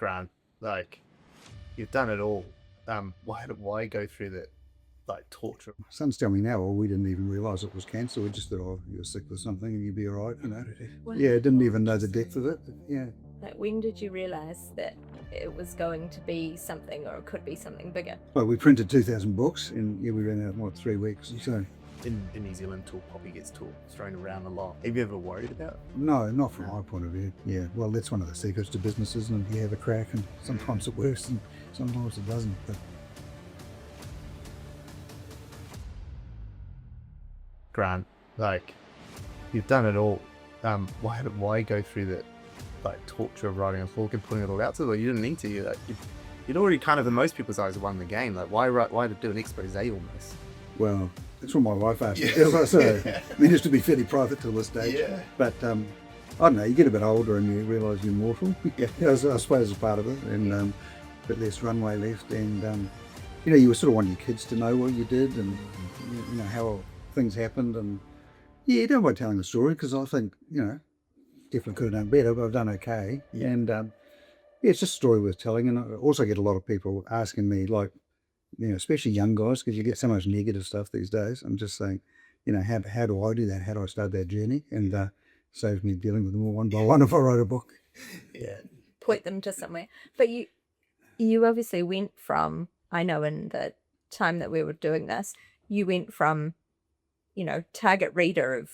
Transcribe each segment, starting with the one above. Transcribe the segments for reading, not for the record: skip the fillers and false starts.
Grant, like, you've done it all. Why go through that, like, torture? My sons tell me now, well, we didn't even realise it was cancer. We just thought, oh, you're sick with something and you'd be all right, you know. Wow. Yeah, didn't even know the depth of it. Yeah. Like, when did you realise that it was going to be something, or it could be something bigger? Well, we printed 2,000 books and yeah, we ran out in 3 weeks. So In New Zealand, talk poppy gets thrown around a lot. Have you ever worried about it? no, not from my point of view. Yeah, well, that's one of the secrets to businesses, and you have a crack and sometimes it works and sometimes it doesn't. But Grant, like, you've done it all. Why go through that, like, torture of writing a book and putting it all out to them? You didn't need to. You'd already kind of, in most people's eyes, won the game. Like, why do an expose almost? well, that's what my wife asked me. Yeah. So, I managed to be fairly private till this stage. Yeah. But I don't know, you get a bit older and you realise you're mortal. Yeah, I suppose it's part of it, and a bit less runway left. And you know, you sort of want your kids to know what you did and you know how things happened. And yeah, you don't mind telling the story because I think, you know, definitely could have done better, but I've done okay. Yeah. And yeah, it's just a story worth telling. And I also get a lot of people asking me, like, you know, especially young guys, because you get so much negative stuff these days. I'm just saying, you know, how do I do that? How do I start that journey? And saves me dealing with them all one by one if I write a book. Yeah. Point them to somewhere. But you obviously went from, I know in the time that we were doing this, you went from, you know, target reader of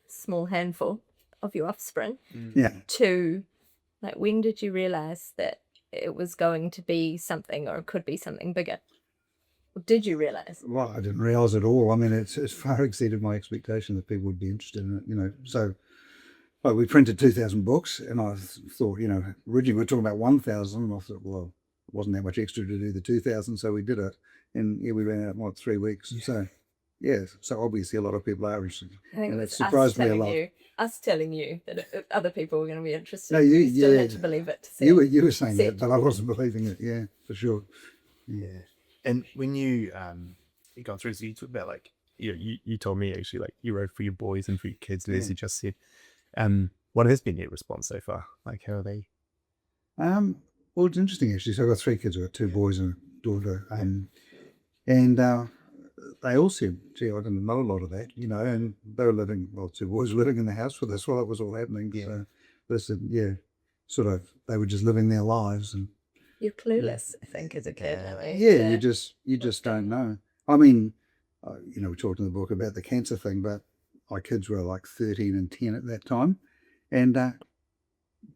small handful of your offspring Yeah. to, like, when did you realise that it was going to be something, or it could be something bigger? Or did you realise? Well, I didn't realise at all. I mean, it's far exceeded my expectation that people would be interested in it, you know. So, like, we printed 2,000 books, and I thought, you know, originally we were talking about 1,000, and I thought, well, it wasn't that much extra to do the 2,000, so we did it. And yeah, we ran out in 3 weeks. So, yeah, so obviously a lot of people are interested. I think And it's it surprised me a telling lot. us telling you that other people were going to be interested. No, you still yeah. had to believe it to see You it. were saying See that, it. but I wasn't believing it, yeah, for sure. Yeah. And when you gone through, so you talk about, like, you told me actually, like, you wrote for your boys and for your kids, as you just said. What has been your response so far? Like, how are they? Well, it's interesting actually. So I've got 3 kids. I've got 2 boys and a daughter, and they all said, "Gee, I didn't know a lot of that," you know. And they were living, well, 2 boys living in the house with us while it was all happening. Yeah. So they said, yeah, sort of, they were just living their lives, and You're clueless, I think, as a kid. Yeah. aren't yeah, you just don't know. I mean, you know, we talked in the book about the cancer thing, but my kids were like 13 and 10 at that time, and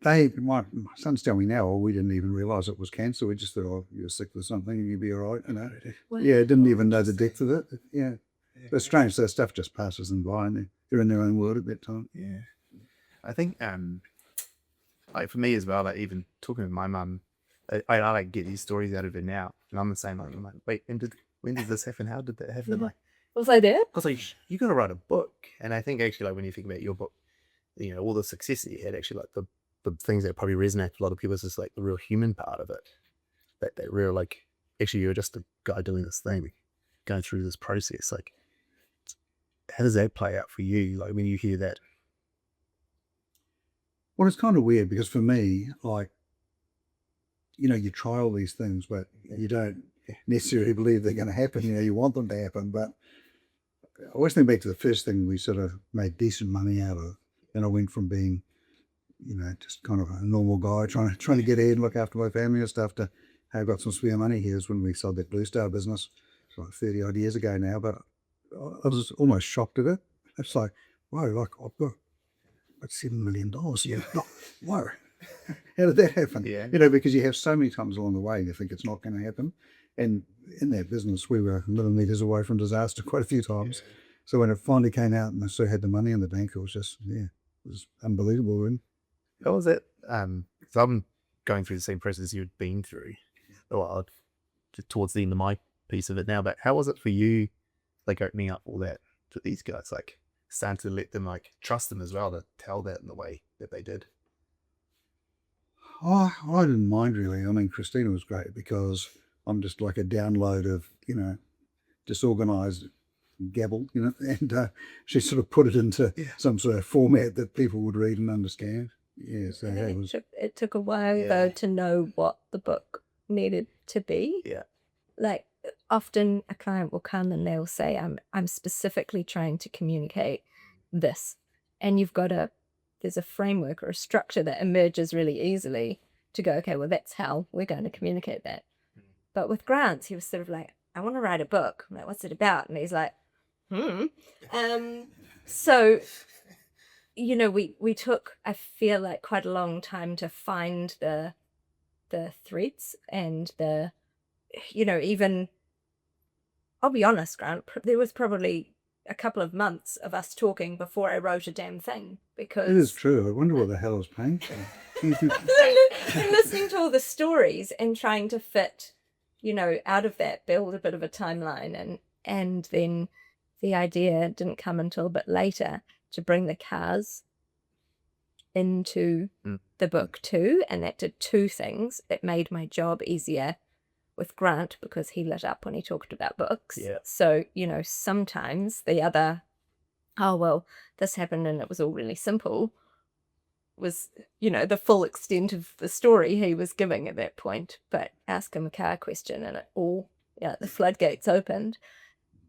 my sons tell me now, well, we didn't even realise it was cancer. We just thought, oh, you're sick with something and you'd be all right, you know. Wow. Yeah, didn't even know the depth of it. Yeah, but it's strange. So stuff just passes them by, and they're in their own world at that time. Yeah. I think, like, for me as well, like, even talking with my mum, I like get these stories out of her now, and I'm the same. Like, I'm like, wait, when did this happen? How did that happen? Yeah. Like, Was I there? because, like, you got to write a book, and I think actually, like, when you think about your book, you know, all the success that you had, actually, like, the things that probably resonate with a lot of people is just, like, the real human part of it. That real, like, actually, you're just a guy doing this thing, going through this process. Like, how does that play out for you? Like, when you hear that? Well, it's kind of weird because for me, like, you know, you try all these things, but you don't necessarily believe they're going to happen. You know, you want them to happen, but I always think back to the first thing we sort of made decent money out of, and I went from being, you know, just kind of a normal guy trying to get ahead and look after my family and stuff to, hey, I've got some spare money. Here's when we sold that Blue Star business. It's like 30 odd years ago now, but I was almost shocked at it. It's like, whoa, like I've got $7 million. Yeah. Whoa. How did that happen? Yeah. You know, because you have so many times along the way you think it's not going to happen. And in that business, we were millimeters away from disaster quite a few times. Yeah. So when it finally came out and I still had the money in the bank, it was just, yeah, it was unbelievable. Really. How was it? So I'm going through the same process you'd been through, well, towards the end of my piece of it now. But how was it for you, like, opening up all that to these guys, like starting to let them, like, trust them as well to tell that in the way that they did? Oh, I didn't mind really. I mean, Christina was great because I'm just like a download of, you know, disorganized gabble, you know, and she sort of put it into some sort of format that people would read and understand. Yeah, so Yeah, it was. it took a while Yeah. though to know what the book needed to be. Yeah. Like often a client will come and they'll say, I'm specifically trying to communicate this. And there's a framework or a structure that emerges really easily to go, okay, well, that's how we're going to communicate that. But with Grant, he was sort of like, I want to write a book. I'm like, what's it about? And he's like, So, we took, I feel like, quite a long time to find the threads and even, I'll be honest, Grant, there was probably a couple of months of us talking before I wrote a damn thing, because It is true. I wonder what the hell I was paying for. and listening to all the stories and trying to fit, out of that, build a bit of a timeline, and then the idea didn't come until a bit later to bring the cars into the book too, and that did two things. It made my job easier with Grant because he lit up when he talked about books. Yeah. So, sometimes the other, oh, well, this happened and it was all really simple, was, the full extent of the story he was giving at that point. But ask him a car question and it all, the floodgates opened.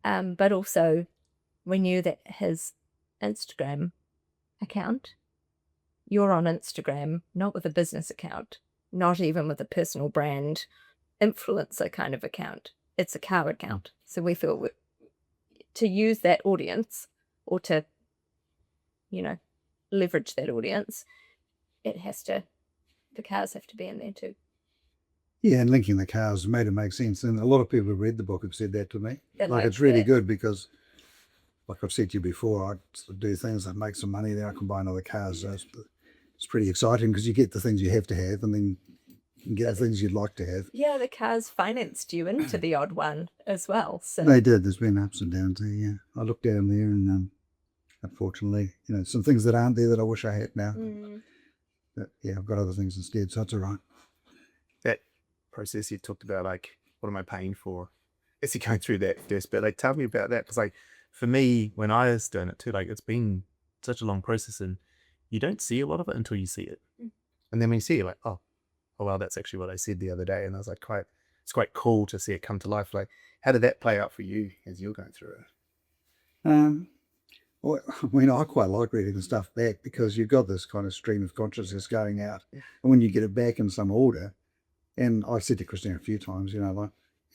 But also we knew that his Instagram account, you're on Instagram, not with a business account, not even with a personal brand influencer kind of account. It's a car account. So we thought to use that audience, or to, leverage that audience, the cars have to be in there too. Yeah, and linking the cars made it make sense. And a lot of people who read the book have said that to me. Like It's really that. good because, like I've said to you before, I sort of do things that make some money, then I can buy another car. So it's pretty exciting because you get the things you have to have, and then you can get the things you'd like to have. Yeah, the cars financed you into the odd one as well. So They did. There's been ups and downs there, yeah. I looked down there and unfortunately, some things that aren't there that I wish I had now. But yeah, I've got other things instead, so it's all right. That process you talked about, like, what am I paying for? As you're going through that first bit, like, tell me about that. Because, like, for me, when I was doing it too, like, it's been such a long process and you don't see a lot of it until you see it. And then when you see it, like, oh, wow, that's actually what I said the other day. And I was like, it's quite cool to see it come to life. Like, how did that play out for you as you're going through it? Well, I mean, I quite like reading the stuff back because you've got this kind of stream of consciousness going out. And when you get it back in some order, and I said to Christina a few times, like,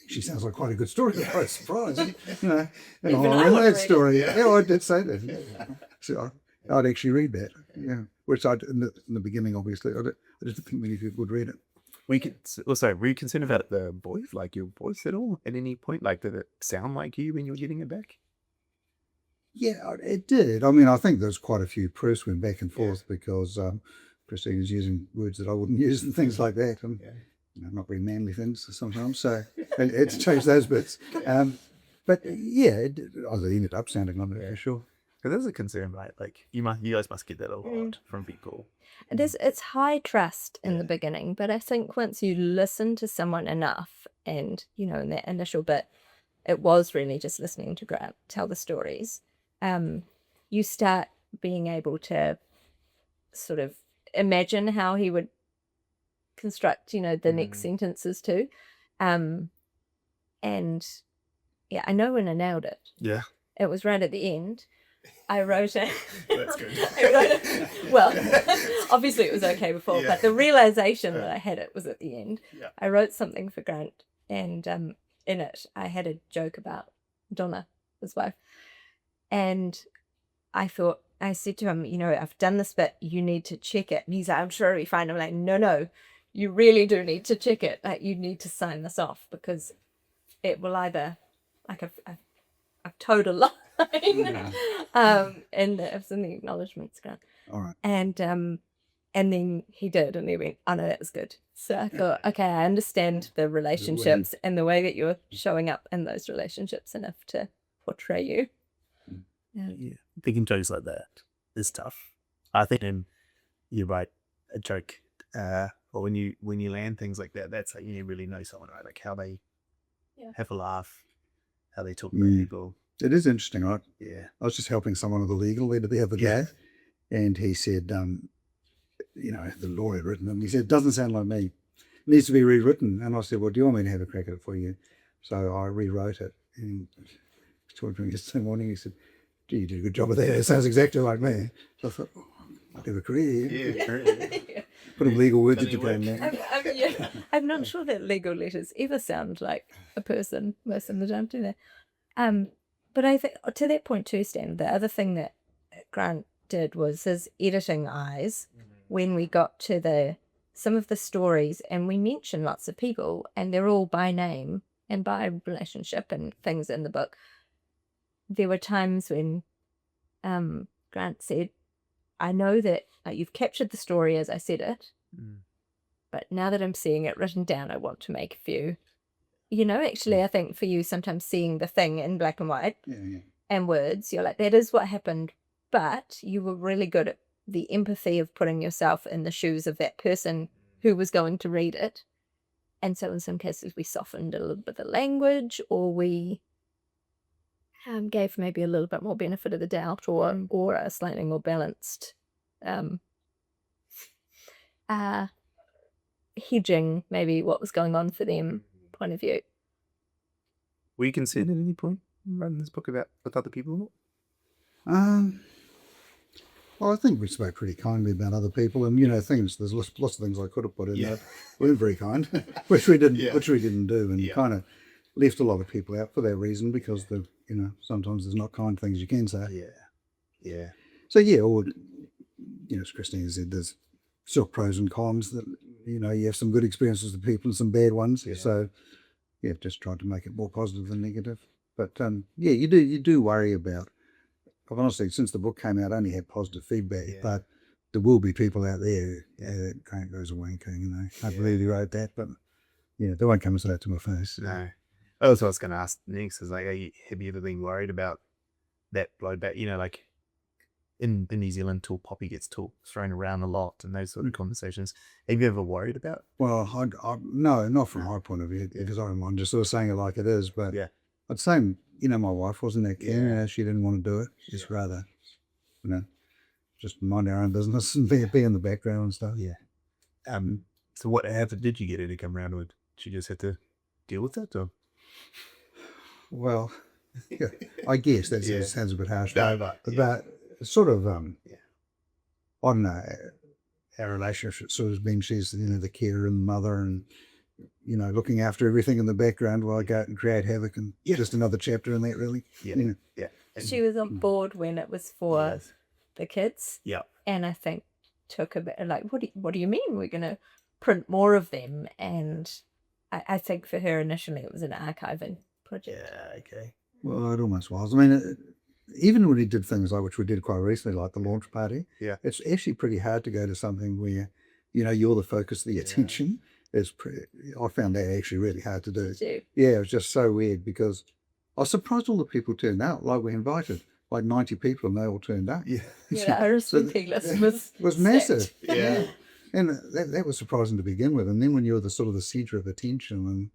she sounds like quite a good story. I was surprised, and Even I I read would that read story. Yeah, I did say that. So I'd actually read that. Yeah, which in the beginning, obviously, I didn't think many people would read it. Were you concerned about the voice, like your voice at all at any point? Like, did it sound like you when you were getting it back? Yeah, it did. I mean, I think there's quite a few proofs went back and forth because Christina's using words that I wouldn't use and things like that, and not very manly things sometimes. So it's changed those bits. But yeah, it ended up sounding like it for sure. Because there's a concern, right? Like, you guys must get that a lot from people. it's high trust in the beginning, but I think once you listen to someone enough, and in that initial bit, it was really just listening to Grant tell the stories. You start being able to sort of imagine how he would construct, the next sentences too. And yeah, I know when I nailed it. Yeah. It was right at the end. I wrote it. That's good. I wrote it. Well, obviously it was okay before, but the realization that I had it was at the end. Yeah. I wrote something for Grant, and in it I had a joke about Donna, his wife. And I said to him, I've done this bit, you need to check it. And he's like, I'm sure it'll be fine. I'm like, no, you really do need to check it. Like, you need to sign this off because it will either, like, I've told a line. And it was in the acknowledgements, Grant. All right. And then he did, and he went, oh no, that was good. So I thought, okay, I understand the relationships and the way that you're showing up in those relationships enough to portray you. Yeah. Thinking jokes like that is tough. I think you write a joke, or when you land things like that, that's like you really know someone, right? Like how they have a laugh, how they talk to people. It is interesting, right? Yeah. I was just helping someone with a legal letter the other day, and he said, the lawyer had written it. And he said, it doesn't sound like me. It needs to be rewritten. And I said, well, do you want me to have a crack at it for you? So I rewrote it. And I was talking to him yesterday morning. He said, gee, you did a good job of that. It sounds exactly like me. So I thought, oh, I might have a career here. Put some legal words into Japan now. I'm not sure that legal letters ever sound like a person most of the time, do they? But I think to that point too, Stan, the other thing that Grant did was his editing eyes when we got to some of the stories, and we mentioned lots of people, and they're all by name and by relationship and things in the book. There were times when Grant said, I know that you've captured the story as I said it, but now that I'm seeing it written down, I want to make a few. Actually, I think for you, sometimes seeing the thing in black and white and words, you're like, that is what happened, but you were really good at the empathy of putting yourself in the shoes of that person who was going to read it. And so in some cases, we softened a little bit the language, or we gave maybe a little bit more benefit of the doubt, or a slightly more balanced hedging maybe what was going on for them point of view. Were you concerned at any point writing this book with other people? Well, I think we spoke pretty kindly about other people, and there's lots of things I could have put in that weren't very kind, which we didn't do, and kind of left a lot of people out for that reason, because sometimes there's not kind things you can say. Yeah. So or as Christina said, there's still pros and cons. That you have some good experiences with people and some bad ones. Yeah. So just tried to make it more positive than negative. But you do worry about. I've honestly, since the book came out, only had positive feedback. Yeah. But there will be people out there that can't goes a wanking. I believe he wrote that, but they won't come and say that to my face. No. That's what I was going to ask next. Is like, have you ever been worried about that blowback? Like in New Zealand, tall poppy gets thrown around a lot, and those sort of conversations. Have you ever worried about? Well, no, not from my point of view, because I don't mind just sort of saying it like it is. But I'd say, my wife wasn't that keen. She didn't want to do it. She'd rather, just mind our own business and be in the background and stuff. Yeah. So what effort did you get her to come around with? She just had to deal with it, or? Well, I guess that sounds a bit harsh. No, but sort of, I don't know, our relationship sort of been, she's, the carer and the mother, and, looking after everything in the background while I go out and create havoc, and just another chapter in that, really. Yeah. She was on board when it was for the kids. Yeah. And I think took a bit like, what do you mean we're going to print more of them? And I think for her initially it was an archiving project. Yeah, okay. Well, it almost was. I mean, even when he did things like, which we did quite recently, like the launch party, it's actually pretty hard to go to something where, you're the focus of the attention. I found that actually really hard to do. Yeah, it was just so weird, because I was surprised all the people turned out. Like, we invited like 90 people and they all turned up. Yeah, the RSVP list was massive. Yeah. And that was surprising to begin with. And then when you're the sort of the centre of attention,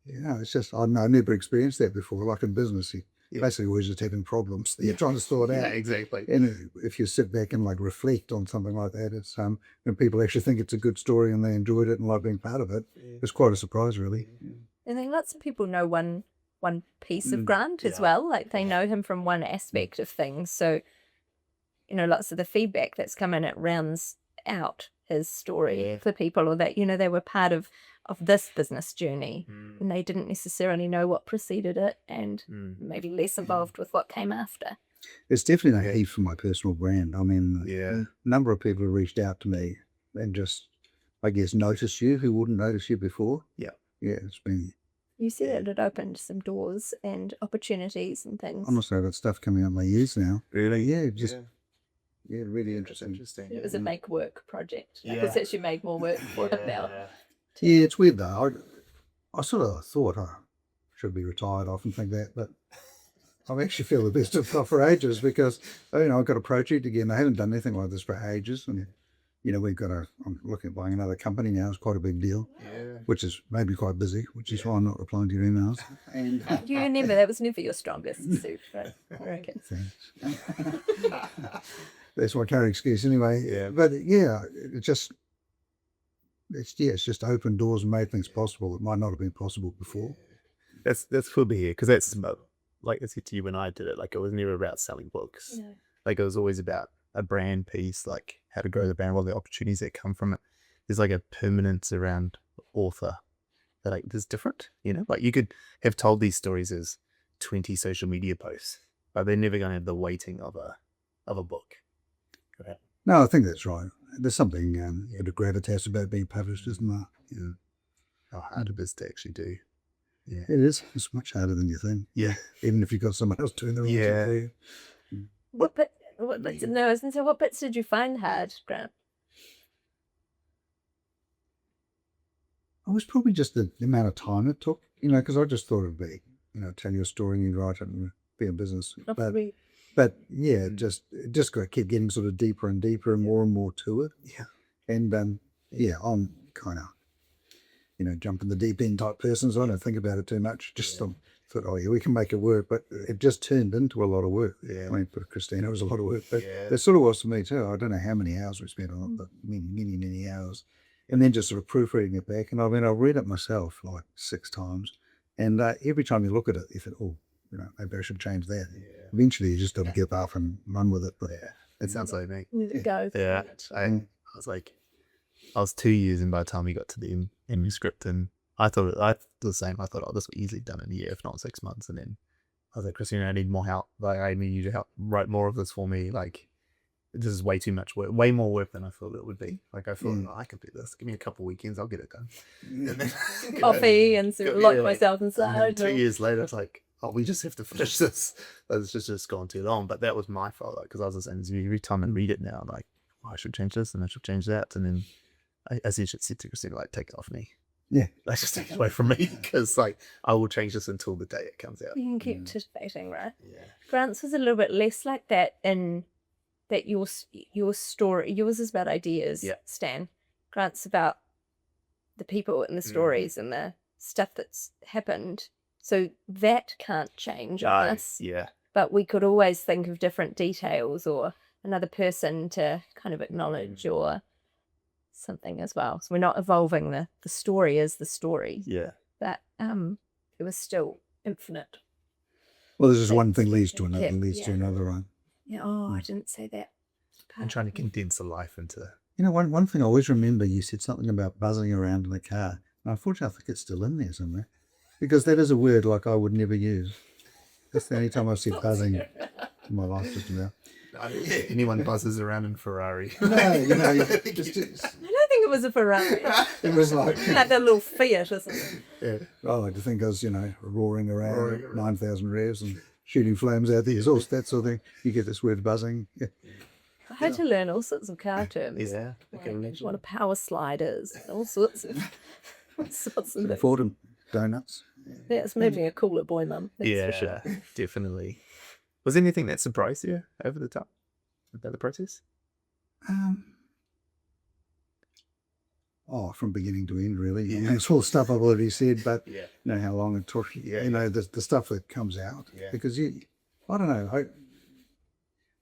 and it's just, I don't know, I've never experienced that before. Like in business, you're basically always just having problems that you're trying to sort out. Yeah, exactly. And if you sit back and like reflect on something like that, it's when people actually think it's a good story and they enjoyed it and like being part of it, it's quite a surprise, really. I think lots of people know one piece of Grant as well. Like they know him from one aspect of things. So, lots of the feedback that's come in, it rounds out his story for people, or that, they were part of this business journey and they didn't necessarily know what preceded it, and maybe less involved with what came after. It's definitely a heap for my personal brand. I mean, a number of people have reached out to me and just, I guess, noticed you who wouldn't notice you before. Yeah, it's been... You said it opened some doors and opportunities and things. Honestly, I've got stuff coming up my ears now. Really? Yeah, really interesting. It was a make work project. It's actually made more work for it now. Yeah, it's weird though. I sort of thought I should be retired. I often think that, but I actually feel the best of for ages, because I've got a project again. I haven't done anything like this for ages, and I'm looking at buying another company now. It's quite a big deal. which is maybe quite busy, which is why I'm not replying to your emails. And You remember that was never your strongest suit, right? I reckon. that's my current excuse anyway. Yeah. But yeah, it's just opened doors and made things possible that might not have been possible before. That's cool to hear, because that's like I said to you when I did it. Like, it was never about selling books. No. Like, it was always about a brand piece, like how to grow the brand, what the opportunities that come from it. There's like a permanence around author that, like, there's different, like you could have told these stories as 20 social media posts, but they're never going to have the weighting of a book. Right? No, I think that's right. There's something that gravitas about being published, isn't there? Yeah. How hard it is to actually do. Yeah. It is. It's much harder than you think. Yeah. Even if you've got someone else doing the writing for you. What bits did you find hard, Grant? It was probably just the amount of time it took, because I just thought it'd be, tell you a story and you'd write it and be a business. But yeah, it just kept getting sort of deeper and deeper and more to it. Yeah. And I'm kind of, jump in the deep end type person, so I don't think about it too much. Just thought, oh yeah, we can make it work. But it just turned into a lot of work. Yeah. I mean, for Christina, it was a lot of work. But it sort of was for me too. I don't know how many hours we spent on it, but many hours. And then just sort of proofreading it back. And I read it myself like 6 times. And every time you look at it, you think, oh, maybe I should change that. Yeah. Eventually, you just got to give up and run with it. But it sounds like me. Go. Yeah. I was 2 years in by the time we got to the manuscript, and I thought the same. I thought, oh, this was easily done in a year, if not 6 months. And then I was like, Christina, I need more help. Like, I need you to help write more of this for me. Like, this is way too much work, way more work than I thought it would be. Like, I thought, I can do this. Give me a couple of weekends, I'll get it done. And then, coffee and lock myself inside. 2 years later, it's like, oh, we just have to finish this. It's just gone too long. But that was my fault, because I was just every time I read it now, I'm like, oh, I should change this and I should change that. And then I essentially said to Christina, like, take it off me. Yeah. Like, just take it away from me, because like I will change this until the day it comes out. You can keep titivating, right? Yeah. Grant's was a little bit less like that in that your story, yours is about ideas, Stan. Grant's about the people and the stories and the stuff that's happened. So that can't change on us. Yeah. But we could always think of different details or another person to kind of acknowledge or something as well. So we're not evolving the story as the story. Yeah. But it was still infinite. Well, there's just one thing leads to another, leads to another one. Yeah. Oh, I didn't say that. I'm trying to condense the life into. One thing I always remember, you said something about buzzing around in the car. And unfortunately, I think it's still in there somewhere. Because that is a word like I would never use. That's the only time I've said buzzing in my life just about. Anyone buzzes around in Ferrari. No, I don't think it was a Ferrari. It was like a little Fiat or something. Yeah. I like to think I was, roaring around 9,000 revs and shooting flames out the exhaust, that sort of thing. You get this word buzzing. Yeah. I had to learn all sorts of car terms. Yeah. What a power slide is. All sorts of things. Ford and donuts. Yeah, it's moving a cooler boy, Mum. That's for sure. Definitely. Was there anything that surprised you over the top about the process? From beginning to end, really. Yeah. It's all stuff I've already said, but how long it took. The stuff that comes out. Yeah. Because I don't know.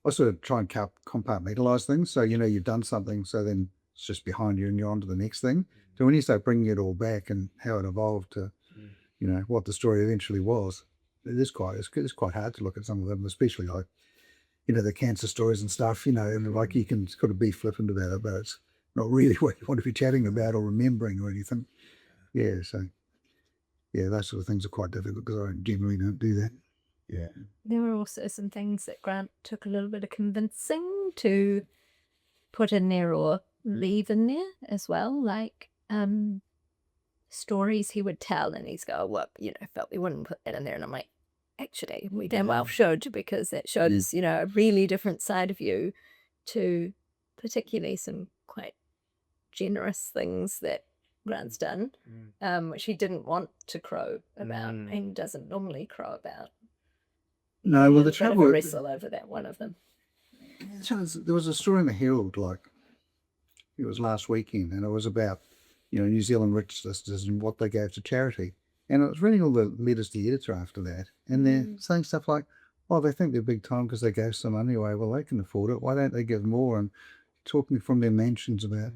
I sort of try and compartmentalize things. So, you've done something, so then it's just behind you and you're on to the next thing. So when you start bringing it all back and how it evolved to, what the story eventually was, it's quite hard to look at some of them, especially like, the cancer stories and stuff, and like you can sort of be flippant about it, but it's not really what you want to be chatting about or remembering or anything. Yeah, so, those sort of things are quite difficult because I generally don't do that. Yeah. There were also some things that Grant took a little bit of convincing to put in there or leave in there as well, like stories he would tell and he's go, well, felt we wouldn't put that in there. And I'm like, actually, we damn well should, because that shows, a really different side of you to particularly some quite generous things that Grant's done, which he didn't want to crow about and doesn't normally crow about. No, well, the trouble wrestle over that one of them. There was a story in the Herald, like it was last weekend, and it was about, New Zealand rich listers and what they gave to charity. And I was reading all the letters to the editor after that, and they're saying stuff like, "Oh, they think they're big time because they gave some money away. Well, they can afford it. Why don't they give more?" And talking from their mansions about,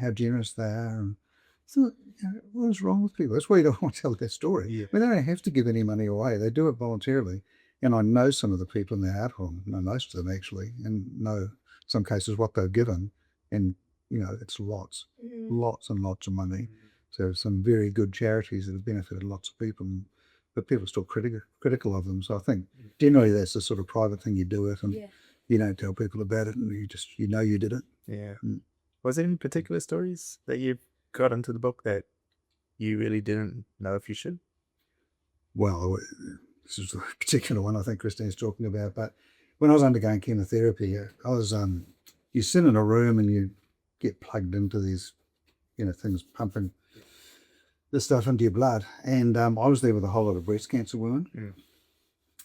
how generous they are. And so, what is wrong with people? That's why you don't want to tell their story. Yeah. I mean, they don't have to give any money away. They do it voluntarily. And I know some of the people in the art home, know most of them actually, and know some cases what they've given. And, it's lots and lots of money. So some very good charities that have benefited lots of people, but people are still critical of them. So I think generally that's the sort of private thing you do it, and you don't tell people about it, and you just you did it. Yeah. Was there any particular stories that you got into the book that you really didn't know if you should? Well, this is a particular one I think Christine's talking about. But when I was undergoing chemotherapy, I was you sit in a room and you get plugged into these things pumping this stuff into your blood, and I was there with a whole lot of breast cancer women,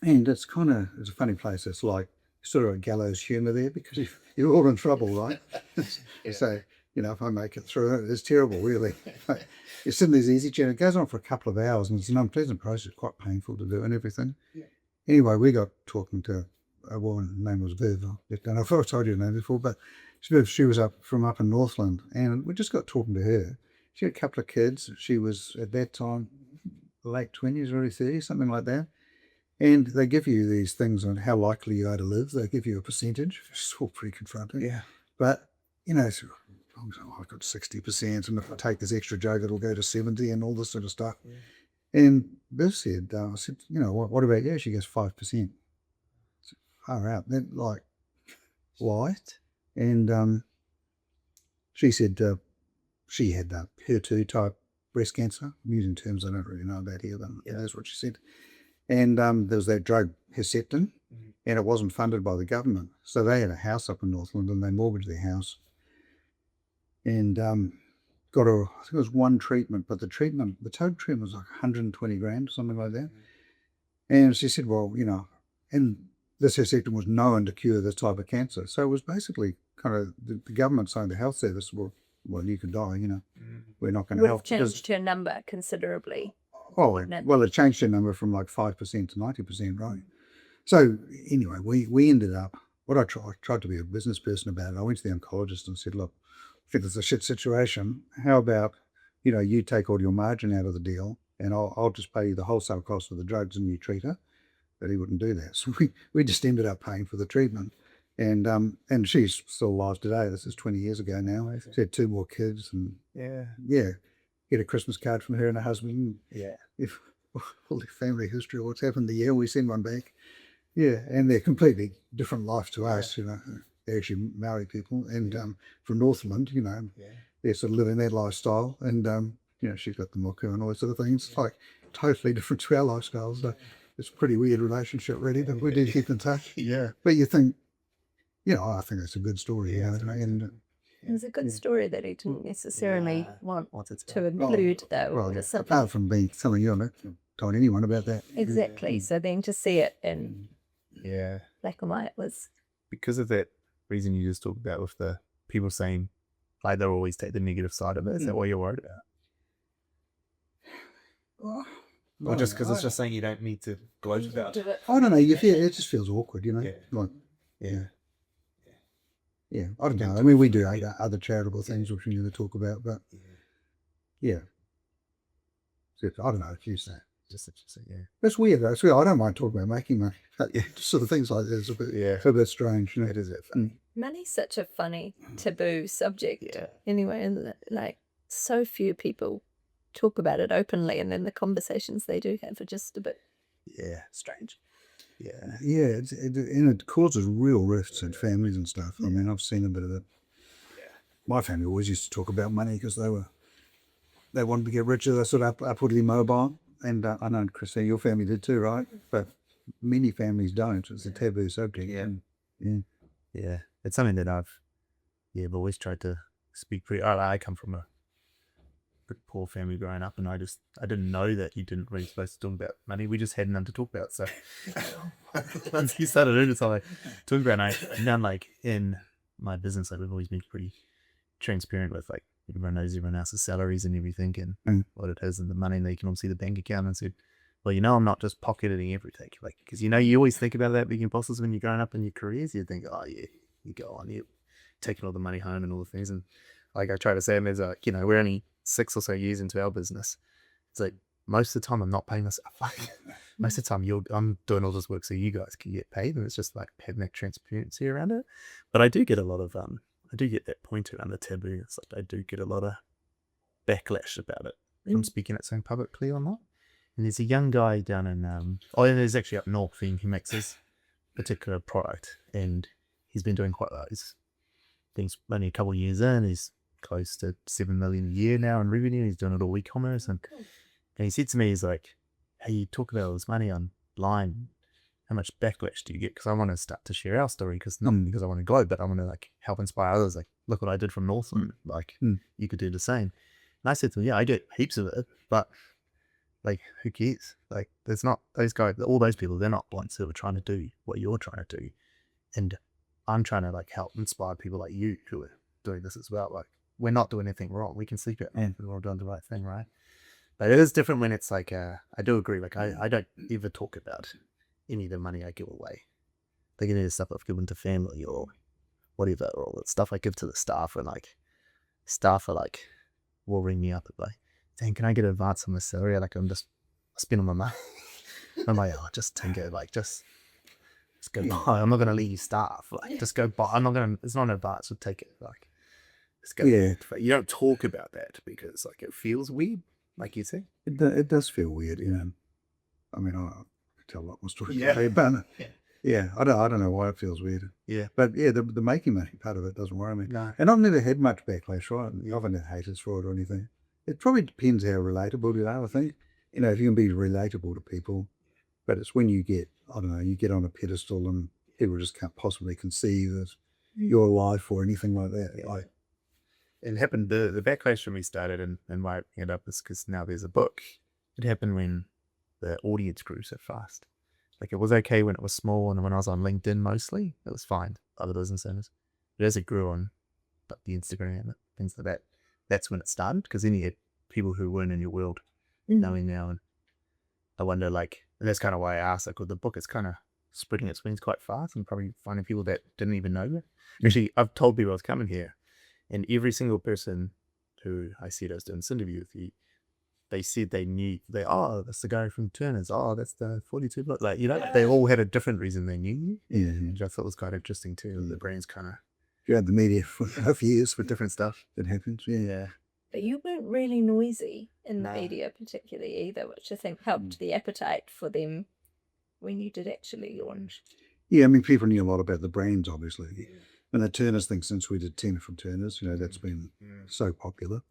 and it's a funny place. It's like sort of a gallows humour there because you're all in trouble, right? So if I make it through, it's terrible, really. You sit in these easy chairs. It goes on for a couple of hours, and it's an unpleasant process, quite painful to do and everything. Anyway, we got talking to a woman. Her name was Viv. I don't know if I've told you her name before, but she was up in Northland, and we just got talking to her. She had a couple of kids. She was, at that time, late 20s, early 30s, something like that. And they give you these things on how likely you are to live. They give you a percentage. It's all pretty confronting. Yeah. But, so, I've got 60%, and if I take this extra drug, it'll go to 70 and all this sort of stuff. And Biff said, I said, what about you? She goes, 5%. Far out. Then, why? And she said, she had HER2 type breast cancer. I'm using terms I don't really know about here, but that's what she said. And there was that drug, Herceptin, and it wasn't funded by the government. So they had a house up in Northland, and they mortgaged their house. And I think it was one treatment, but the total treatment was like 120 grand, something like that. And she said, well, and this Herceptin was known to cure this type of cancer. So it was basically kind of the government saying to the health service, well, you can die, we're not going to help. Changed her number considerably. Oh, well, it changed her number from like 5% to 90%, right? So anyway, we ended up, what I tried to be a business person about it. I went to the oncologist and said, look, I think it's a shit situation. How about, you take all your margin out of the deal, and I'll just pay you the wholesale cost of the drugs and you treat her. But he wouldn't do that. So we just ended up paying for the treatment. And she's still alive today. This is 20 years ago now. She had 2 more kids, and get a Christmas card from her and her husband. If all their family history, what's happened the year, we send one back. And they're completely different life to us. They're actually Maori people, and from Northland. They're sort of living that lifestyle, and she's got the moku and all that sort of things. It's like totally different to our lifestyles. So it's a pretty weird relationship, really. But we do keep in touch. But you think. I think it's a good story. And it's a good story that he didn't necessarily want to include, though. Well, apart from being something you haven't told anyone about that. Exactly. So then to see it in black and white was... Because of that reason you just talked about with the people saying, like, they'll always take the negative side of it. Is that what you're worried about? Or just because it's just saying you don't need to gloat about it? I don't know. It just feels awkward, Yeah, I don't know. I mean, we do other charitable things which we need to talk about, but so, I don't know if you say. Just That's weird though. It's weird. I don't mind talking about making money. But sort of things like this a bit strange. It is funny. Money's such a funny taboo subject. Anyway, and like so few people talk about it openly, and then the conversations they do have are just a bit strange. And it causes real rifts in families and stuff. I mean, I've seen a bit of it. My family always used to talk about money because they wanted to get richer. They're sort of upwardly mobile. And I know, Christina, your family did too, right? But many families don't. It's a taboo subject. Yeah. It's something that I've always tried to speak pretty. I come from a pretty poor family growing up, and I didn't know that you didn't really supposed to talk about money. We just had none to talk about. So once you started doing it, so I talk about it. And now, like in my business, we've always been pretty transparent with like everyone knows everyone else's salaries and everything and what it is and the money, and they can all see the bank account and said, well, I'm not just pocketing everything. Like, because you always think about that being impulses when you're growing up in your careers. You think, oh yeah, you go on, you're taking all the money home and all the things. And like I try to say, and there's we're only 6 or so years into our business. It's like most of the time I'm not paying myself. Like most of the time I'm doing all this work so you guys can get paid, and it's just like having that transparency around it. But I do get a lot of I do get that point around the taboo. It's like I do get a lot of backlash about it from speaking at something publicly or not. And there's a young guy down in and there's actually up north, he makes this particular product, and he's been doing quite well. He's only a couple of years in, he's close to 7 million a year now in revenue. He's doing it all e-commerce, and he said to me, he's like, hey, you talk about all this money online, how much backlash do you get? Because I want to start to share our story, not because I want to glow, but I want to like help inspire others. Like, look what I did from Northland. Like, you could do the same. And I said to him, yeah, I get heaps of it, but like, who cares? Like, there's not those guys, all those people, they're not ones who are trying to do what you're trying to do. And I'm trying to like help inspire people like you who are doing this as well. Like, we're not doing anything wrong. We can sleep at night and we're all doing the right thing, right? But it is different when it's like, I do agree. Like, I don't ever talk about any of the money I give away. Like, any of the stuff I've given to family or whatever, or all the stuff I give to the staff, and like, staff are like, will ring me up and like, dang, can I get advance on my salary? Like, I'm just spending my money. I'm like, oh, just take it. Like, just go buy. I'm not going to let you starve. Like, just go buy. It's not an advance. So take it. Like, just go. Yeah. You don't talk about that because like it feels weird, like you say. It does feel weird, I mean, I could tell a lot more stories today, but I don't know why it feels weird. Yeah. But yeah, the making money part of it doesn't worry me. No. And I've never had much backlash, right? I haven't had haters for it or anything. It probably depends how relatable you are, I think. If you can be relatable to people, but it's when you get, I don't know, you get on a pedestal and people just can't possibly conceive of your life or anything like that. Yeah. It happened, the backlash when we started and why I bring it up is because now there's a book. It happened when the audience grew so fast. Like, it was okay when it was small and when I was on LinkedIn mostly, it was fine, other business owners. But as it grew on the Instagram and things like that, that's when it started, because then you had people who weren't in your world knowing now. And I wonder, like, and that's kind of why I asked, like, with the book, it's kind of spreading its wings quite fast and probably finding people that didn't even know it. Actually, I've told people I was coming here, and every single person who I said I was doing this interview with, they said they knew, that's the guy from Turner's, that's the 42 block. Like, they all had a different reason they knew you. Yeah. Which I thought was quite interesting too. The brain's kind of, You had the media for a few years for different stuff. that happens. Yeah. But you weren't really noisy in the media particularly either, which I think helped the appetite for them when you did actually launch. Yeah, I mean, people knew a lot about the brands, obviously. Yeah. And the Turners thing, since we did Tina from Turners, that's been so popular.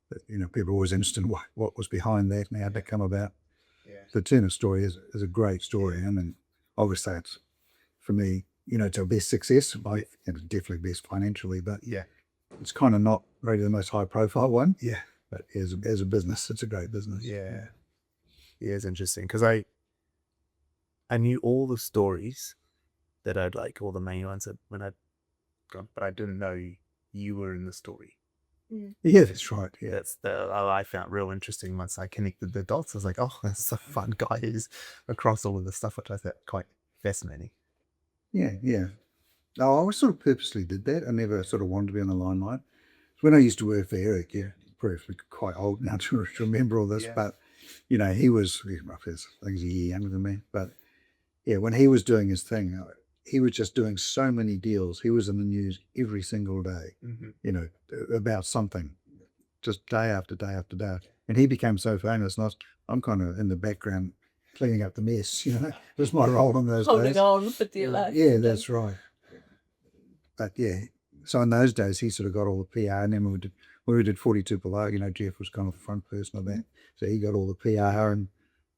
That, people are always interested in what was behind that and how that come about. Yeah. The Turner story is a great story. I mean, obviously it's, for me, it's our best success. It's definitely best financially, but it's kind of not really the most high profile one. Yeah. But as a business, it's a great business. Yeah. Yeah, it's interesting because I knew all the stories that I'd like, all the main ones that when I'd gone, but I didn't know you were in the story. Yeah, that's right. Yeah. That's I found real interesting once I connected the dots. I was like, oh, that's a fun guy who's across all of the stuff, which I thought quite fascinating. Yeah. No, I always sort of purposely did that. I never sort of wanted to be on the limelight. When I used to work for Eric, probably quite old now to remember all this, but he was, I think he's a year younger than me, but when he was doing his thing, he was just doing so many deals. He was in the news every single day, about something, just day after day after day. And he became so famous, and I'm kind of in the background cleaning up the mess, It was my role in those days. Holding on for dear life. Yeah, that's right. But so in those days, he sort of got all the PR, and then when we did 42 Below, Jeff was kind of the front person of that. So he got all the PR,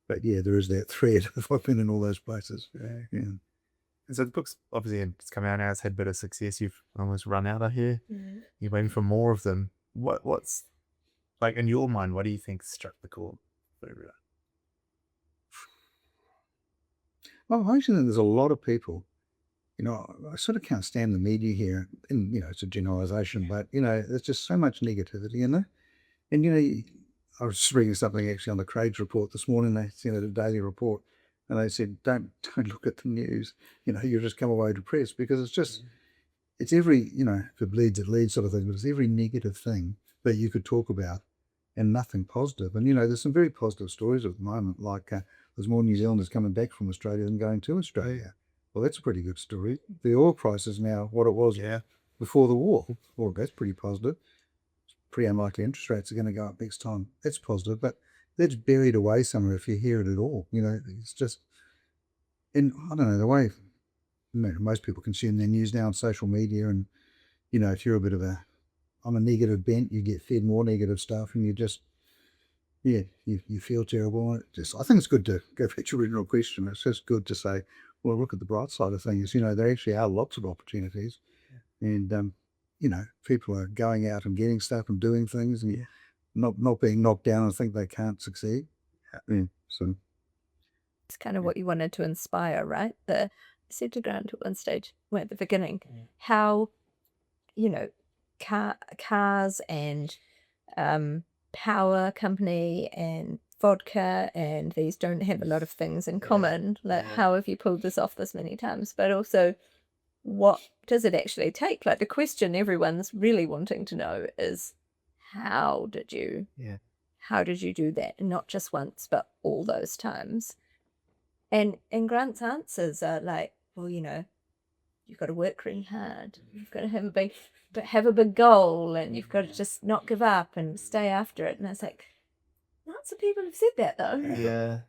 but there is that thread of I've been in all those places. Yeah. And so the book's obviously it's come out now, it's had a bit of success, you've almost run out of here. You're waiting for more of them. What's, like, in your mind, what do you think struck the chord for everyone? Well, I actually think there's a lot of people I sort of can't stand the media here, and it's a generalisation, but there's just so much negativity in there. And I was just reading something actually on the Craig's report this morning. They sent it a daily report, and they said, don't look at the news. You just come away depressed because it's every if it bleeds it leads sort of thing, but it's every negative thing that you could talk about and nothing positive. And there's some very positive stories at the moment, like there's more New Zealanders coming back from Australia than going to Australia. Well, that's a pretty good story. The oil price is now what it was before the war. Well, that's pretty positive. It's pretty unlikely interest rates are going to go up next time. That's positive, but that's buried away somewhere if you hear it at all. It's just, and I don't know, the way most people consume their news now on social media, and if you're a bit of I'm a negative bent, you get fed more negative stuff, and you just you feel terrible. I think it's good to go back to your original question. It's just good to say, well, look at the bright side of things. There actually are lots of opportunities, and people are going out and getting stuff and doing things, and not being knocked down and think they can't succeed. So it's kind of what you wanted to inspire, right? I said to Grant at one stage, at the beginning, how cars and power company and vodka and these don't have a lot of things in common. Like, how have you pulled this off this many times? But also, what does it actually take? Like, the question everyone's really wanting to know is, how did you do that? And not just once, but all those times. And Grant's answers are like, well, you've got to work really hard. You've got to have a big goal, and you've got to just not give up and stay after it. And I was like, lots of people have said that though. Yeah.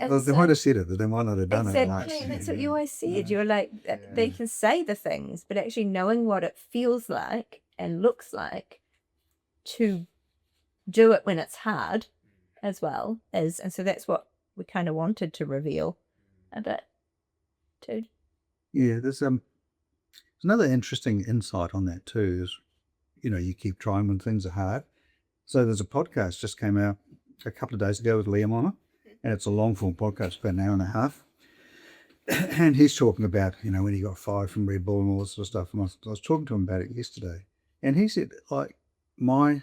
Well, they might have said it, but they might not have done it. Exactly, that's what you always said. You're like, they can say the things, but actually knowing what it feels like and looks like to do it when it's hard as well is, and so that's what we kind of wanted to reveal a bit too. Yeah, there's another interesting insight on that too. Is you keep trying when things are hard. So there's a podcast just came out a couple of days ago with Liam on it, and it's a long form podcast, about an hour and a half. And he's talking about when he got fired from Red Bull and all this sort of stuff. And I was talking to him about it yesterday, and he said, like, my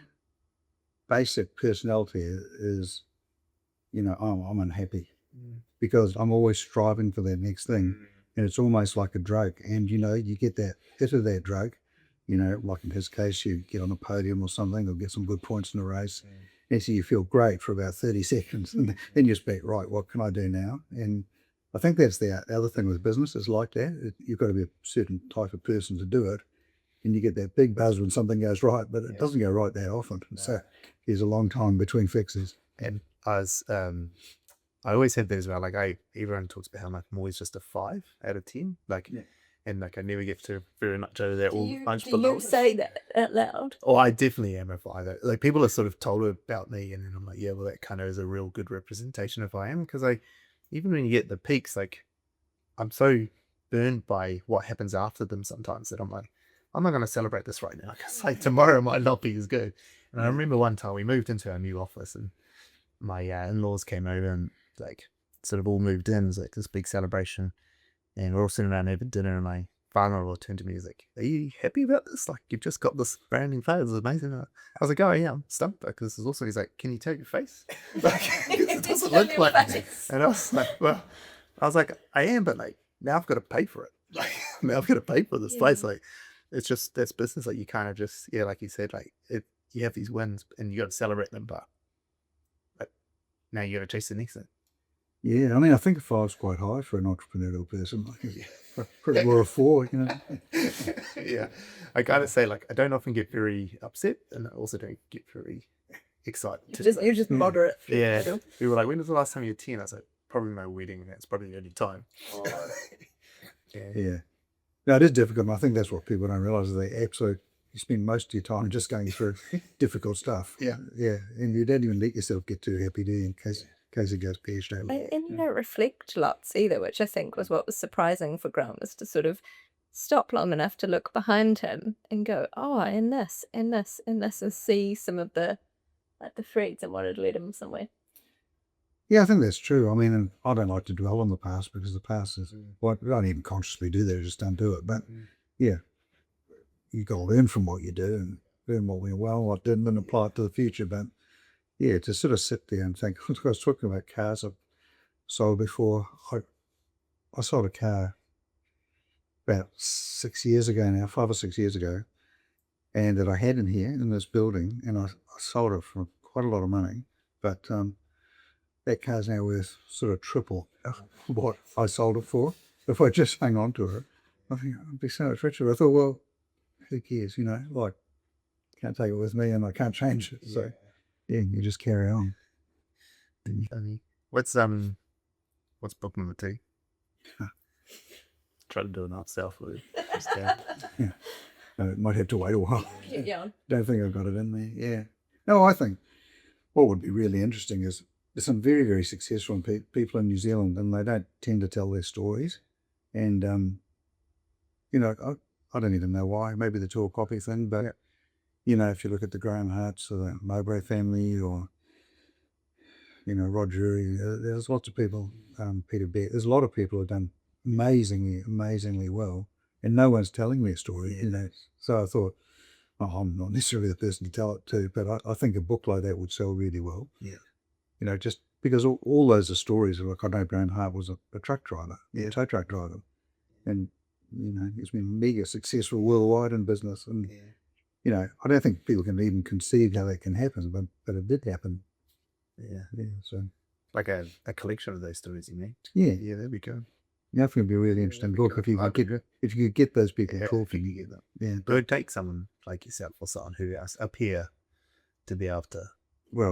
basic personality is, I'm unhappy because I'm always striving for that next thing. And it's almost like a drug. And, you get that hit of that drug, like in his case, you get on a podium or something or get some good points in a race. And so you feel great for about 30 seconds. And then you speak, right, what can I do now? And I think that's the other thing with business is like that. You've got to be a certain type of person to do it. And you get that big buzz when something goes right, but it doesn't go right that often. No. So there's a long time between fixes. And I always said that as well. Like everyone talks about how much I'm always just a 5 out of 10. And I never get to very much over that. Do you say that out loud? Oh, I definitely am a 5. Like people are sort of told about me, and then I'm like, yeah, well, that kind of is a real good representation of who I am. Because even when you get the peaks, like I'm so burned by what happens after them sometimes that I'm like, I'm not going to celebrate this right now because like tomorrow might not be as good. And I remember one time we moved into our new office, and my in-laws came over and like sort of all moved in. It was like this big celebration, and we're all sitting around having dinner, and my father-in-law turned to me and was like, are you happy about this? Like, you've just got this brand new place. It's amazing. I was like, oh yeah, I'm stumped because this is also, he's like, can you take your face? Like, it doesn't look like it. And I was like, well, I am, but like now I've got to pay for it. Like now I've got to pay for this place. Like it's just, that's business. Like you kind of just, like you said, like you have these wins and you got to celebrate them, but now you got to chase the next thing. Yeah, I mean, I think a 5's quite high for an entrepreneurial person. Pretty more a 4, Yeah, I gotta say, like, I don't often get very upset, and I also don't get very excited. You're just moderate. Yeah, we were like, when was the last time you were 10? I was like, probably my wedding, and that's probably the only time. Yeah. No, it is difficult, and I think that's what people don't realise is you spend most of your time just going through difficult stuff. Yeah, and you don't even let yourself get too happy, do you, in case it goes pear-shaped. And you don't reflect lots either, which I think was what was surprising for Grant, was to sort of stop long enough to look behind him and go, oh, and this, and this, and this, and see some of the threads and what had led him somewhere. Yeah, I think that's true. I mean, and I don't like to dwell on the past because the past is what I don't even consciously do that. I just don't do it. But yeah, you got to learn from what you do and learn what went well, what didn't, and apply it to the future. But yeah, to sort of sit there and think. I was talking about cars I've sold before. I sold a car about 6 years ago now, 5 or 6 years ago, and that I had in here in this building, and I sold it for quite a lot of money. But that car's now worth sort of triple what I sold it for. If I just hang on to it, I think I'd be so much richer. I thought, well, who cares, like, can't take it with me and I can't change it. So, yeah, you just carry on. Funny. What's book number 2? Try to do it myself. Yeah. Might have to wait a while. Keep going. Don't think I've got it in there. Yeah. No, I think what would be really interesting is there's some very, very successful people in New Zealand, and they don't tend to tell their stories. And, I don't even know why. Maybe the tall copy thing, but, if you look at the Graham Harts or the Mowbray family or, Rod Drury, there's lots of people, Peter Beck, there's a lot of people who have done amazingly well, and no one's telling their story, So I thought, I'm not necessarily the person to tell it to, but I think a book like that would sell really well. Yeah. Just because all those are stories. Like, I know Graham Hart was a truck driver, a tow truck driver, and he's been mega successful worldwide in business. And I don't think people can even conceive how that can happen, but it did happen. Yeah. So Like a collection of those stories, you mean? Yeah, that'd be good. I think it'd be a really interesting book if you could get those people talking. You get them. Yeah, But it would take someone like yourself or someone who has a peer to be able to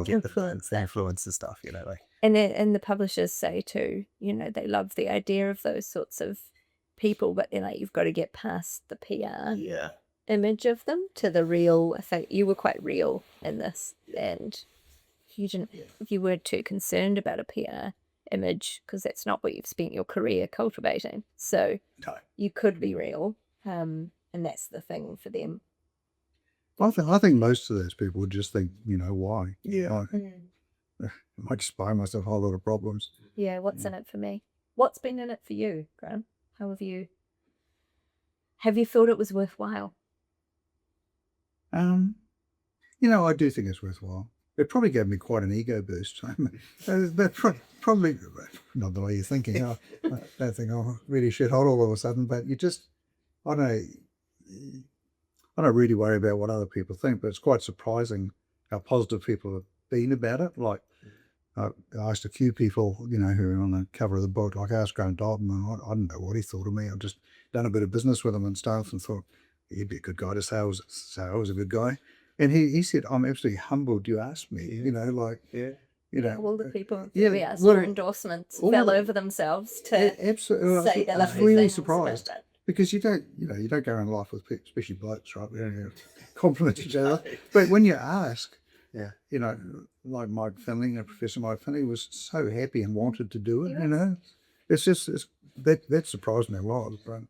get Influence that. influence the stuff, like. And the publishers say too, they love the idea of those sorts of people, but they're like, you've got to get past the PR image of them to the real. I think you were quite real in this, and you didn't. If you were too concerned about a PR image, because that's not what you've spent your career cultivating, so you could be real, and that's the thing for them. I think most of those people would just think, why? Yeah. I might just buy myself a whole lot of problems. Yeah, what's in it for me? What's been in it for you, Graham? How have you felt it was worthwhile? I do think it's worthwhile. It probably gave me quite an ego boost. That's probably not the way you're thinking. I don't think I'll really shit hot all of a sudden, but I don't really worry about what other people think, but it's quite surprising how positive people have been about it. Like, I asked a few people, who are on the cover of the book, like I asked Graham Dalton, and I didn't know what he thought of me. I've just done a bit of business with him and stuff and thought, he'd be a good guy to say I was a good guy. And he said, I'm absolutely humbled you asked me, all the people who we asked for endorsements fell over themselves to absolutely. say I was really surprised because you don't go in life with people, especially blokes, right? We don't compliment each other. But when you ask, like Mike Finley, Professor Mike Finley was so happy and wanted to do it, It's just that surprised me a lot. But,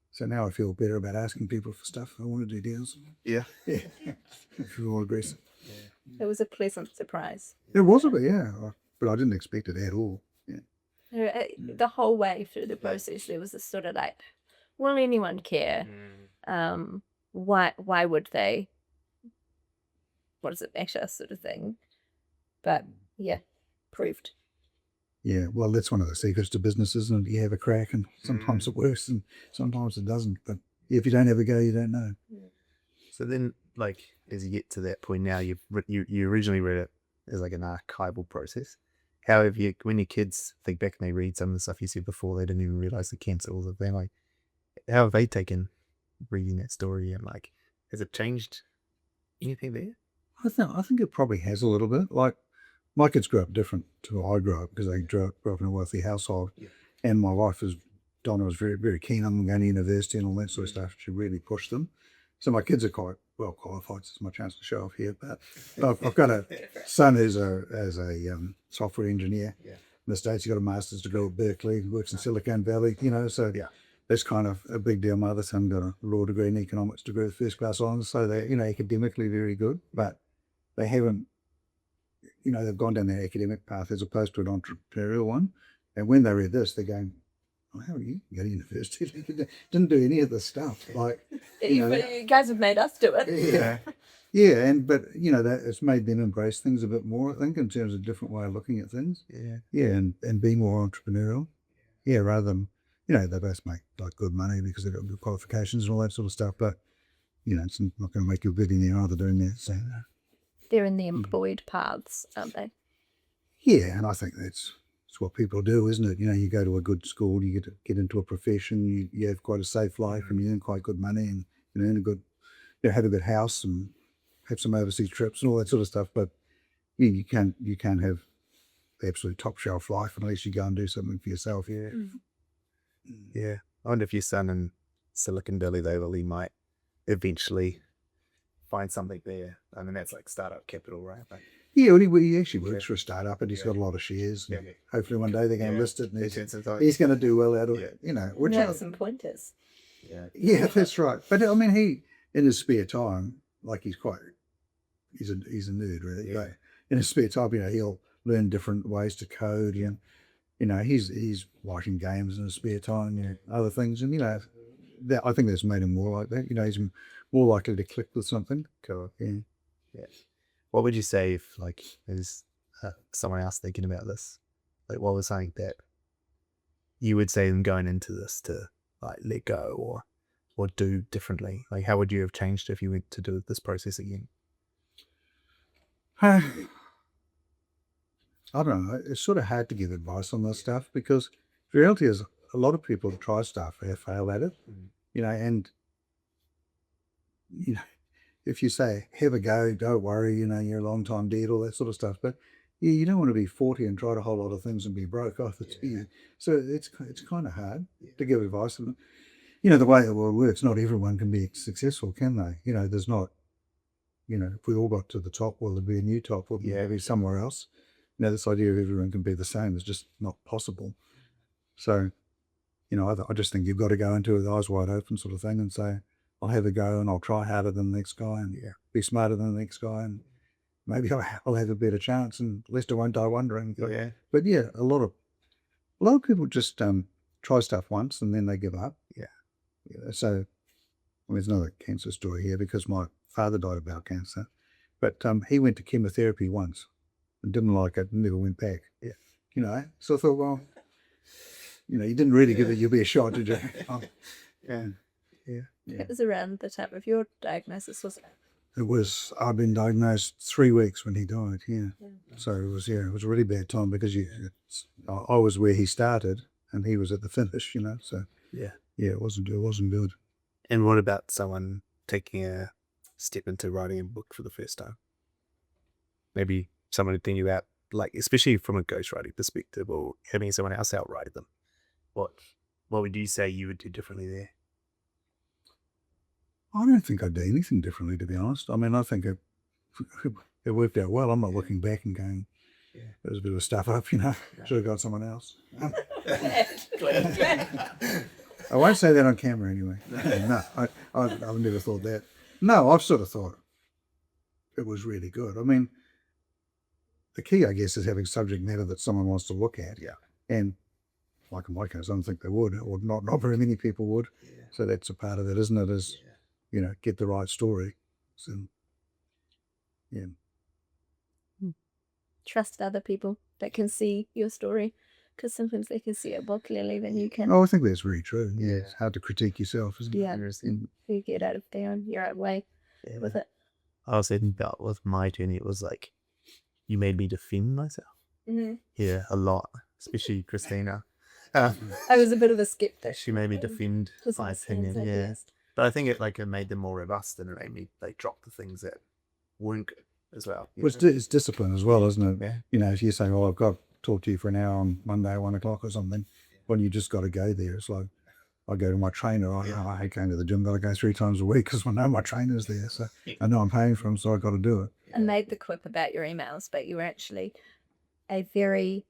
so now I feel better about asking people for stuff. I want to do deals. Yeah. If you're all aggressive. It was a pleasant surprise. It was a bit, yeah. But I didn't expect it at all. Yeah. The whole way through the process, there was a sort of like, will anyone care? Why would they? What does it matter, sort of thing? But yeah, proved. Yeah, well, that's one of the secrets to business, isn't it? You have a crack, and sometimes it works, and sometimes it doesn't. But if you don't have a go, you don't know. So then, like, as you get to that point now, you originally read it as like an archival process. How have you, when your kids think back and they read some of the stuff you said before, they didn't even realize the cancer was a thing, like, how have they taken reading that story, and like, has it changed anything there? I think it probably has a little bit. Like, my kids grew up different to how I grew up because they grew up in a wealthy household. And my wife Donna was very, very keen on them going to university and all that sort of stuff. She really pushed them. So my kids are quite well qualified. It's my chance to show off here. But I've got a son who's a software engineer in the States. He's got a master's degree at Berkeley, works in Silicon Valley, so that's kind of a big deal. My other son got a law degree and economics degree with first class honours. So they're, academically very good, but they haven't, they've gone down the academic path as opposed to an entrepreneurial one. And when they read this, they're going, oh, how are you go to university? Didn't do any of this stuff. Like, You guys have made us do it. yeah. Yeah, but that it's made them embrace things a bit more, I think, in terms of a different way of looking at things. Yeah, and be more entrepreneurial. Yeah, rather than they both make like good money because they've got good qualifications and all that sort of stuff. But it's not going to make you a billionaire either doing that. So They're in the employed paths, aren't they? yeah, and I think it's what people do, isn't it? You go to a good school, you get into a profession, you have quite a safe life, and you earn quite good money, and earn a good, have a good house and have some overseas trips and all that sort of stuff. But you can't have the absolute top shelf life unless you go and do something for yourself. Yeah. Yeah. I wonder if your son in Silicon Valley, though, he might eventually find something there. I mean, that's like startup capital, right? Like, yeah, well, he actually works for a startup, and he's got a lot of shares. Yeah. Hopefully one day they're going to list it, and It's he's going to do well out of it. Which Some pointers. yeah, that's right. But I mean, he in his spare time, like he's a nerd, really. Yeah. Like, in his spare time, he'll learn different ways to code, and he's watching games in his spare time, other things, and that I think that's made him more like that. He's more likely to click with something. cool. Yeah. What would you say if, like, there's someone else thinking about this? Like, what was something that you would say them going into this to, like, let go or do differently? Like, how would you have changed if you went to do this process again? I don't know. It's sort of hard to give advice on this stuff because the reality is a lot of people try stuff and fail at it, and if you say, have a go, don't worry, you're a long time dead, all that sort of stuff. But you don't want to be 40 and try a whole lot of things and be broke off. So it's kind of hard to give advice. And, the way the world works, not everyone can be successful, can they? There's not, if we all got to the top, well, there'd be a new top, wouldn't there? It'd be somewhere else. This idea of everyone can be the same is just not possible. So, I just think you've got to go into it with eyes wide open sort of thing and say, I'll have a go and I'll try harder than the next guy and be smarter than the next guy, and maybe I'll have a better chance and Lester won't die wondering. But a lot of people just try stuff once and then they give up. So, I mean, there's another cancer story here because my father died of bowel cancer, but he went to chemotherapy once and didn't like it and never went back. So I thought, well, you didn't really give it your shot, did you? It was around the time of your diagnosis, wasn't it? It was. I'd been diagnosed 3 weeks when he died. So it was a really bad time because I was where he started and he was at the finish. So it wasn't good. And what about someone taking a step into writing a book for the first time? Maybe someone thinking about, like, especially from a ghostwriting perspective, or having someone else outwrite them. What would you say you would do differently there? I don't think I'd do anything differently, to be honest. I mean, I think it worked out well. I'm not looking back and going, there was a bit of stuff up, should have got someone else. I won't say that on camera anyway. No, I've never thought that. No, I've sort of thought it was really good. I mean, the key, I guess, is having subject matter that someone wants to look at. And like in my case, I don't think they would, or not very many people would. So that's a part of it, isn't it? Is, get the right story. So, Trust other people that can see your story, because sometimes they can see it more clearly than you can. Oh, I think that's very true. It's hard to critique yourself, isn't it? You get out of your own way with it. I was thinking about with my journey, it was like, you made me defend myself. A lot, especially Christina. I was a bit of a skeptic. She made me defend my opinion, But I think it made them more robust, and it made me drop the things that weren't good as well. Well, it's discipline as well, isn't it? Yeah. If you say, "Oh, I've got to talk to you for an hour on Monday at 1 o'clock or something," well, you just got to go there. It's like I go to my trainer. I hate going to the gym. Got to go 3 times a week because I know my trainer's there, so I know I'm paying for him, so I got to do it. I made the quip about your emails, but you were actually a very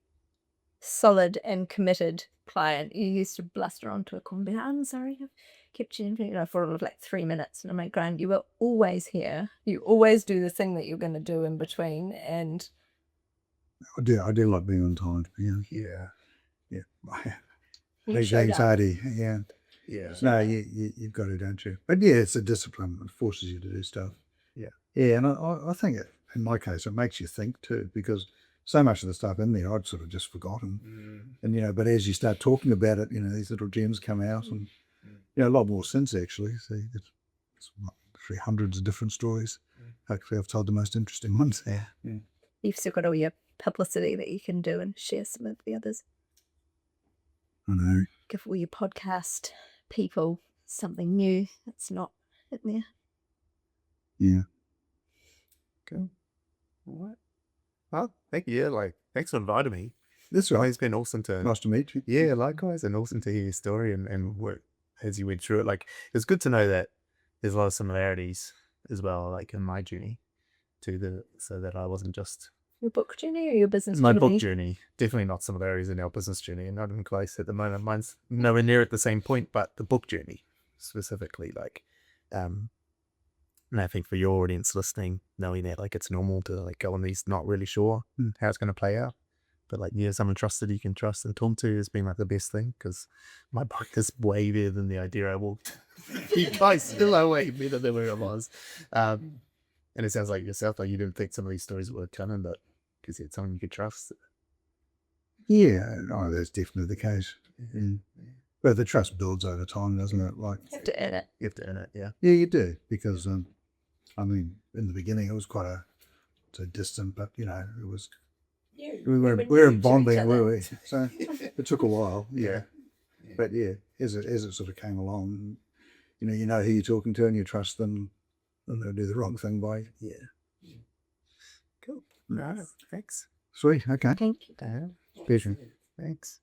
solid and committed client. You used to bluster onto a call and be like, I'm sorry, I've kept you for all of 3 minutes. And I'm like, Grant, you were always here. You always do the thing that you're going to do in between. And I do like being on time. Yeah. You Big showed up. anxiety. Yeah. Yeah. No, you've got to, don't you? But yeah, it's a discipline. It forces you to do stuff. Yeah. Yeah, and I think in my case, it makes you think too, because so much of the stuff in there I'd sort of just forgotten. And, but as you start talking about it, these little gems come out, and, a lot more since actually. So it's three hundreds of different stories. Hopefully I've told the most interesting ones. Yeah. You've still got all your publicity that you can do and share some of the others. I know. Give all your podcast people something new that's not in there. Yeah. Cool. All right. Well, thank you. Yeah, thanks for inviting me. That's right. It's been awesome to. Nice to meet you. Yeah, likewise, and awesome to hear your story and work as you went through it. It's good to know that there's a lot of similarities as well, in my journey so that I wasn't just Your book journey or your business my journey? book journey. Definitely not similarities in our business journey, and not even close at the moment. Mine's nowhere near at the same point, but the book journey specifically, and I think for your audience listening, knowing that it's normal to go on these not really sure how it's going to play out, but someone trusted you can trust and talk to has been the best thing, because my book is way better than the idea I walked. You guys still are way better than where I was. And it sounds like yourself, you didn't think some of these stories were coming, but because it's someone you could trust. Yeah, that's definitely the case. Yeah. But the trust builds over time, doesn't it? You have to earn it. You have to earn it, yeah. Yeah, you do, because in the beginning it was quite so distant, but it was we were bonding, were we? So it took a while, yeah. But yeah, as it sort of came along, you know who you're talking to and you trust them, and they'll do the wrong thing by you. Yeah. Cool. All right. Thanks. Sweet. Okay. Thank you. Pleasure. Thanks.